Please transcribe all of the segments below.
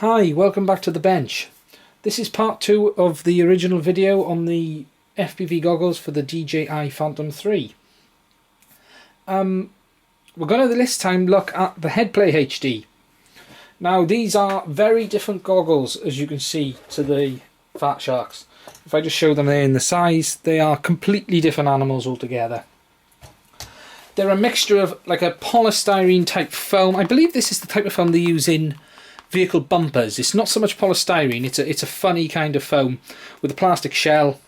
Hi, welcome back to the bench. This is part 2 of the original video on the FPV goggles for the DJI Phantom 3. We're going to this time look at the Headplay HD. Now these are very different goggles, as you can see, to the Fatsharks. If I just show them there in the size, they are completely different animals altogether. They're a mixture of like a polystyrene type foam. I believe this is the type of foam they use in vehicle bumpers. It's not so much polystyrene, it's a funny kind of foam with a plastic shell.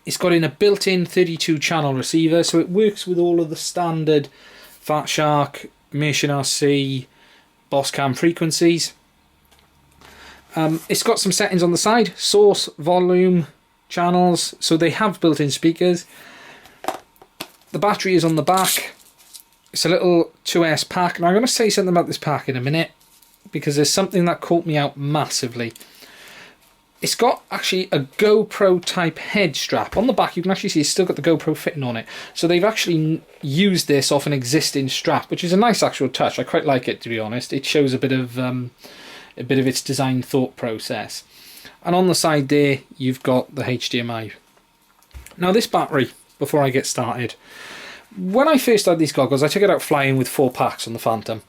It's got in a built-in 32 channel receiver, so it works with all of the standard Fatshark, Mission RC, Bosscam frequencies. It's got some settings on the side, source, volume, channels, so they have built-in speakers. The battery is on the back. It's a little 2S pack. Now I'm going to say something about this pack in a minute, because there's something that caught me out massively. It's got actually a GoPro type head strap. On the back you can actually see it's still got the GoPro fitting on it. So they've actually used this off an existing strap, which is a nice actual touch. I quite like it, to be honest. It shows a bit of its design thought process. And on the side there you've got the HDMI. Now this battery, before I get started, when I first had these goggles I took it out flying with 4 packs on the Phantom.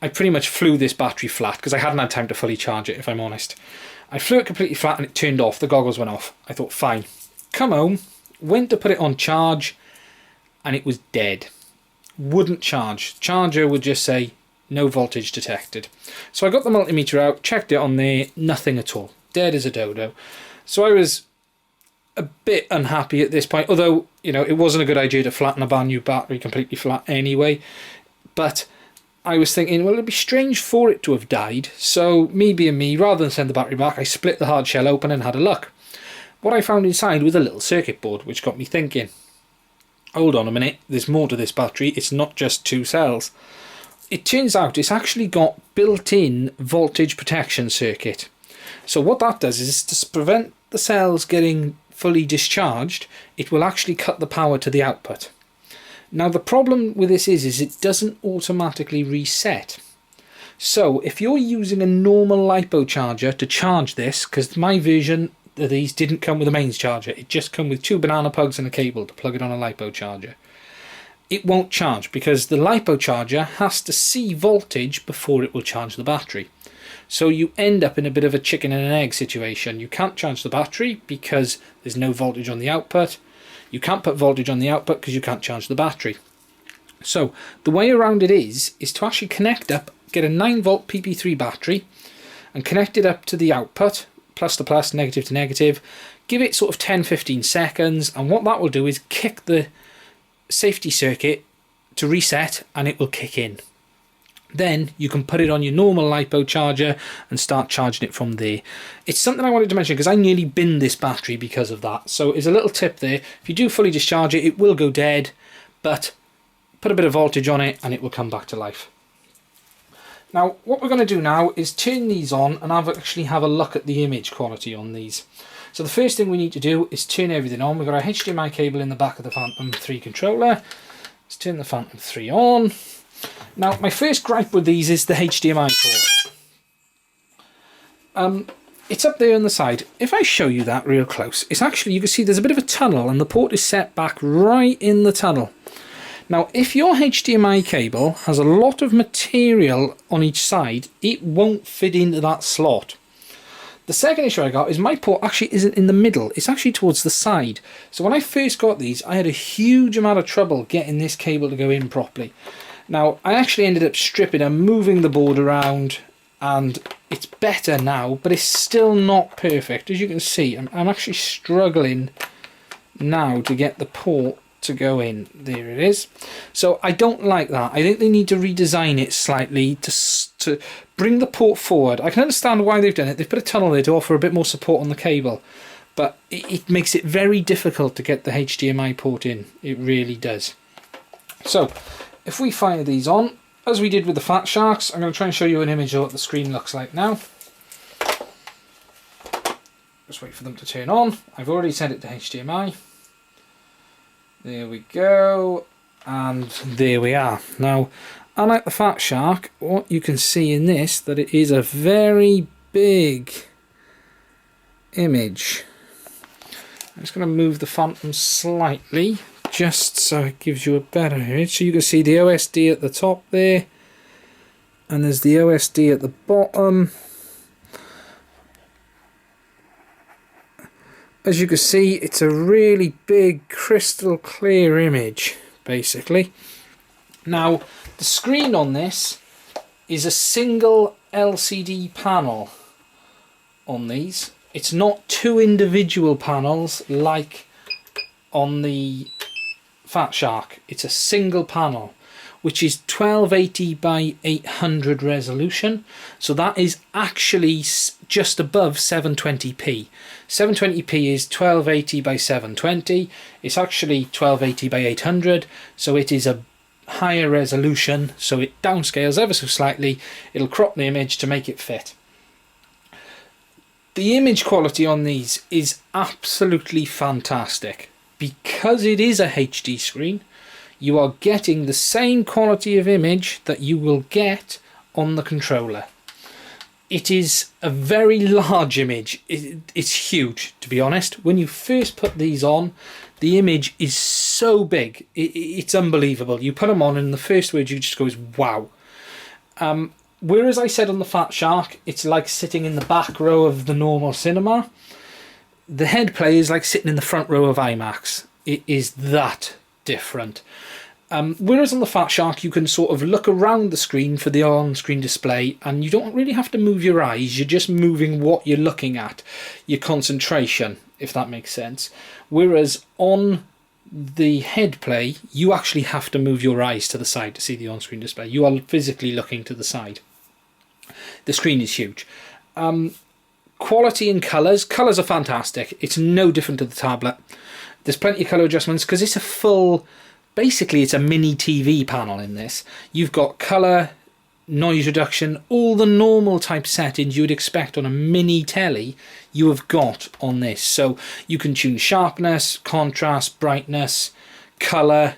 I pretty much flew this battery flat because I hadn't had time to fully charge it, if I'm honest. I flew it completely flat and it turned off, the goggles went off. I thought fine. Come home, went to put it on charge and it was dead. Wouldn't charge. Charger would just say no voltage detected. So I got the multimeter out, checked it on there, nothing at all. Dead as a dodo. So I was a bit unhappy at this point, although, you know, it wasn't a good idea to flatten a brand new battery completely flat anyway. But I was thinking, well, it'd be strange for it to have died, so me being me, rather than send the battery back, I split the hard shell open and had a look. What I found inside was a little circuit board, which got me thinking, hold on a minute, there's more to this battery, it's not just 2 cells. It turns out it's actually got built-in voltage protection circuit. So what that does is, to prevent the cells getting fully discharged, it will actually cut the power to the output. Now the problem with this is it doesn't automatically reset. So if you're using a normal LiPo charger to charge this, because my version of these didn't come with a mains charger, it just come with 2 banana plugs and a cable to plug it on a LiPo charger. It won't charge because the LiPo charger has to see voltage before it will charge the battery. So you end up in a bit of a chicken and an egg situation. You can't charge the battery because there's no voltage on the output. You can't put voltage on the output because you can't charge the battery. So the way around it is to actually connect up, get a 9 volt PP3 battery and connect it up to the output, plus to plus, negative to negative, give it sort of 10-15 seconds, and what that will do is kick the safety circuit to reset and it will kick in. Then you can put it on your normal LiPo charger and start charging it from there. It's something I wanted to mention because I nearly binned this battery because of that. So it's a little tip there. If you do fully discharge it, it will go dead, but put a bit of voltage on it and it will come back to life. Now what we're going to do now is turn these on and actually have a look at the image quality on these. So the first thing we need to do is turn everything on. We've got our HDMI cable in the back of the Phantom 3 controller. Let's turn the Phantom 3 on. Now, my first gripe with these is the HDMI port. It's up there on the side. If I show you that real close, it's actually, you can see there's a bit of a tunnel and the port is set back right in the tunnel. Now, if your HDMI cable has a lot of material on each side, it won't fit into that slot. The second issue I got is my port actually isn't in the middle, it's actually towards the side. So when I first got these, I had a huge amount of trouble getting this cable to go in properly. Now, I actually ended up stripping and moving the board around, and it's better now, but it's still not perfect. As you can see, I'm actually struggling now to get the port to go in. There it is. So I don't like that. I think they need to redesign it slightly to bring the port forward. I can understand why they've done it. They've put a tunnel there to offer a bit more support on the cable, but it makes it very difficult to get the HDMI port in. It really does. So if we fire these on, as we did with the Fatsharks, I'm going to try and show you an image of what the screen looks like now. Just wait for them to turn on. I've already set it to HDMI. There we go. And there we are. Now, Unlike the Fatshark, what you can see in this, that it is a very big image. I'm just going to move the Phantom slightly, just so it gives you a better image. So you can see the OSD at the top there, and there's the OSD at the bottom. As you can see, it's a really big, crystal clear image, basically. Now, the screen on this is a single LCD panel on these. It's not two individual panels like on the Fatshark. It's a single panel, which is 1280 by 800 resolution. So that is actually just above 720p. 720p is 1280 by 720. It's actually 1280 by 800. So it is a higher resolution. So it downscales ever so slightly. It'll crop the image to make it fit. The image quality on these is absolutely fantastic. Because it is a HD screen, you are getting the same quality of image that you will get on the controller. It is a very large image. It's huge, to be honest. When you first put these on, the image is so big. It's unbelievable. You put them on and the first word you just go is wow. Whereas I said on the Fatshark, it's like sitting in the back row of the normal cinema. The Headplay is like sitting in the front row of IMAX. It is that different. Whereas on the Fatshark you can sort of look around the screen for the on-screen display and you don't really have to move your eyes, you're just moving what you're looking at, your concentration, if that makes sense. Whereas on the Headplay you actually have to move your eyes to the side to see the on-screen display. You are physically looking to the side. The screen is huge. Quality and colours are fantastic. It's no different to the tablet. There's plenty of colour adjustments because it's a full, basically it's a mini TV panel in this. You've got colour, noise reduction, all the normal type settings you would expect on a mini telly you have got on this. So you can tune sharpness, contrast, brightness, colour.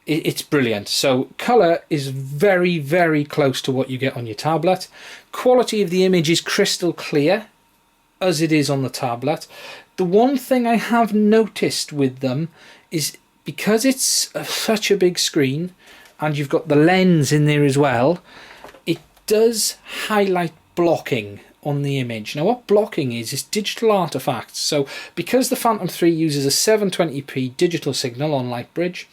It's brilliant. So colour is very, very close to what you get on your tablet. Quality of the image is crystal clear, as it is on the tablet. The one thing I have noticed with them is because it's such a big screen and you've got the lens in there as well, it does highlight blocking on the image. Now what blocking is digital artifacts. So because the Phantom 3 uses a 720p digital signal on Lightbridge,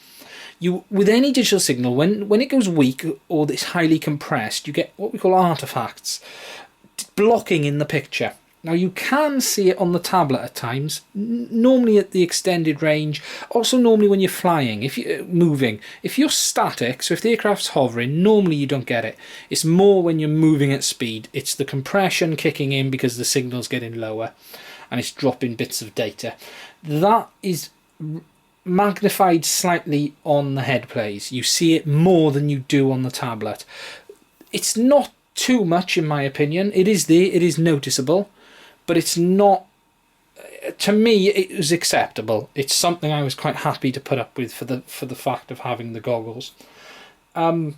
with any digital signal, when it goes weak or it's highly compressed, you get what we call artifacts, blocking in the picture. Now you can see it on the tablet at times, normally at the extended range, also normally when you're flying, if you're moving. If you're static, so if the aircraft's hovering, normally you don't get it. It's more when you're moving at speed. It's the compression kicking in because the signal's getting lower and it's dropping bits of data. That is magnified slightly on the Headplays. You see it more than you do on the tablet. It's not too much in my opinion. It is there, it is noticeable, but it's not, to me it was acceptable. It's something I was quite happy to put up with for the fact of having the goggles. Battery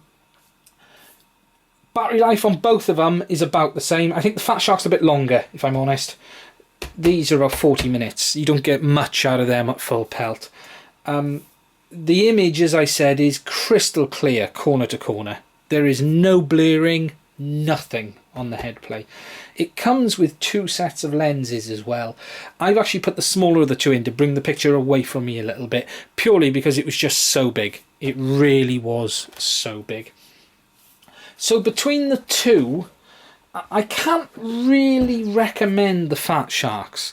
life on both of them is about the same. I think the Fatshark's a bit longer, if I'm honest. These are about 40 minutes. You don't get much out of them at full pelt. The image, as I said, is crystal clear corner to corner. There is no blurring, nothing on the Headplay. It comes with two sets of lenses as well. I've actually put the smaller of the two in to bring the picture away from me a little bit, purely because it was just so big. It really was so big. So between the two, I can't really recommend the Fatsharks.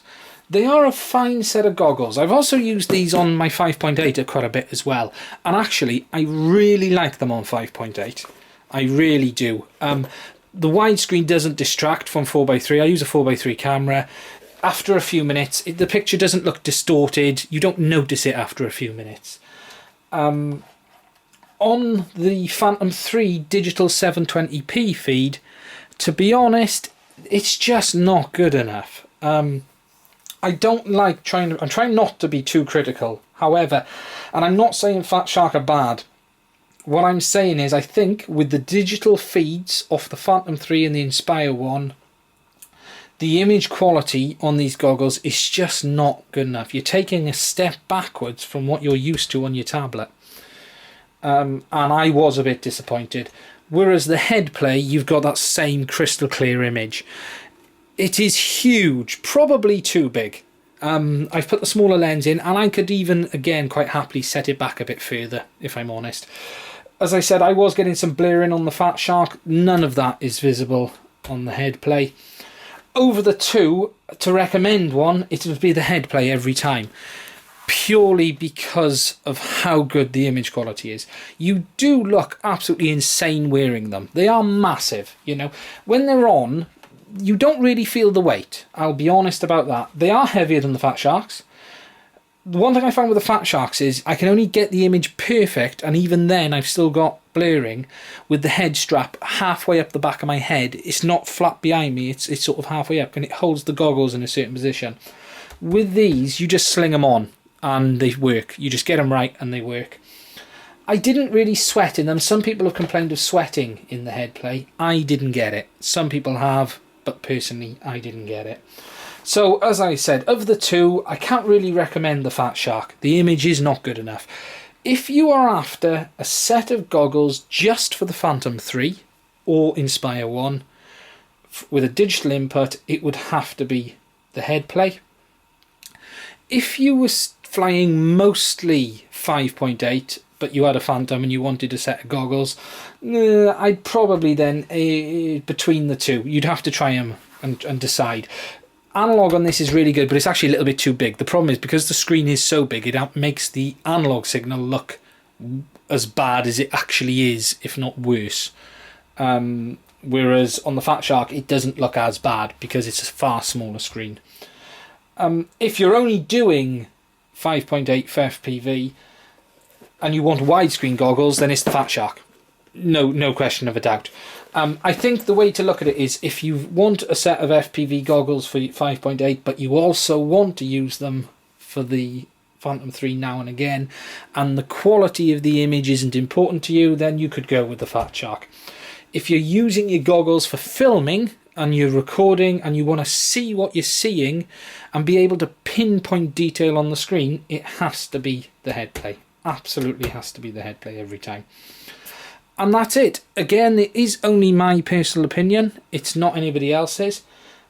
They are a fine set of goggles. I've also used these on my 5.8 quite a bit as well. And actually, I really like them on 5.8. I really do. The widescreen doesn't distract from 4x3. I use a 4x3 camera. After a few minutes, the picture doesn't look distorted. You don't notice it after a few minutes. On the Phantom 3 digital 720p feed, to be honest, it's just not good enough. I don't like I'm trying not to be too critical. However, and I'm not saying Fatshark are bad. what I'm saying is, I think with the digital feeds off the Phantom 3 and the Inspire 1, the image quality on these goggles is just not good enough. You're taking a step backwards from what you're used to on your tablet. And I was a bit disappointed. Whereas the Headplay, you've got that same crystal clear image. It is huge, probably too big. I've put the smaller lens in, and I could even, again, quite happily set it back a bit further, if I'm honest. As I said, I was getting some blaring on the Fatshark. None of that is visible on the Headplay. Over the two, to recommend one, it would be the Headplay every time. Purely because of how good the image quality is. You do look absolutely insane wearing them. They are massive, you know. When they're on, you don't really feel the weight. I'll be honest about that. They are heavier than the Fatsharks. The one thing I found with the Fatsharks is I can only get the image perfect, and even then I've still got blurring with the head strap halfway up the back of my head. It's not flat behind me, it's sort of halfway up, and it holds the goggles in a certain position. With these, you just sling them on and they work. You just get them right and they work. I didn't really sweat in them. Some people have complained of sweating in the Headplay. I didn't get it. Some people have, but personally I didn't get it. So as I said, of the two, I can't really recommend the Fatshark. The image is not good enough. If you are after a set of goggles just for the Phantom 3 or Inspire 1 with a digital input, it would have to be the Headplay. If you were flying mostly 5.8 but you had a Phantom and you wanted a set of goggles, I'd probably then, between the two, you'd have to try them and decide. Analog on this is really good, but it's actually a little bit too big. The problem is, because the screen is so big, it makes the analog signal look as bad as it actually is, if not worse. Whereas on the Fatshark, it doesn't look as bad because it's a far smaller screen. If you're only doing 5.8 for FPV and you want widescreen goggles, then it's the Fatshark. No question of a doubt. I think the way to look at it is, if you want a set of FPV goggles for 5.8 but you also want to use them for the Phantom 3 now and again, and the quality of the image isn't important to you, then you could go with the Fatshark. If you're using your goggles for filming and you're recording and you want to see what you're seeing and be able to pinpoint detail on the screen, it has to be the Headplay. Absolutely has to be the Headplay every time. And that's it. Again, it is only my personal opinion. It's not anybody else's.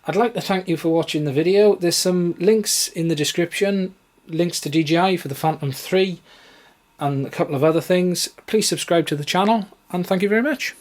I'd like to thank you for watching the video. There's some links in the description, links to DJI for the Phantom 3 and a couple of other things. Please subscribe to the channel, and thank you very much.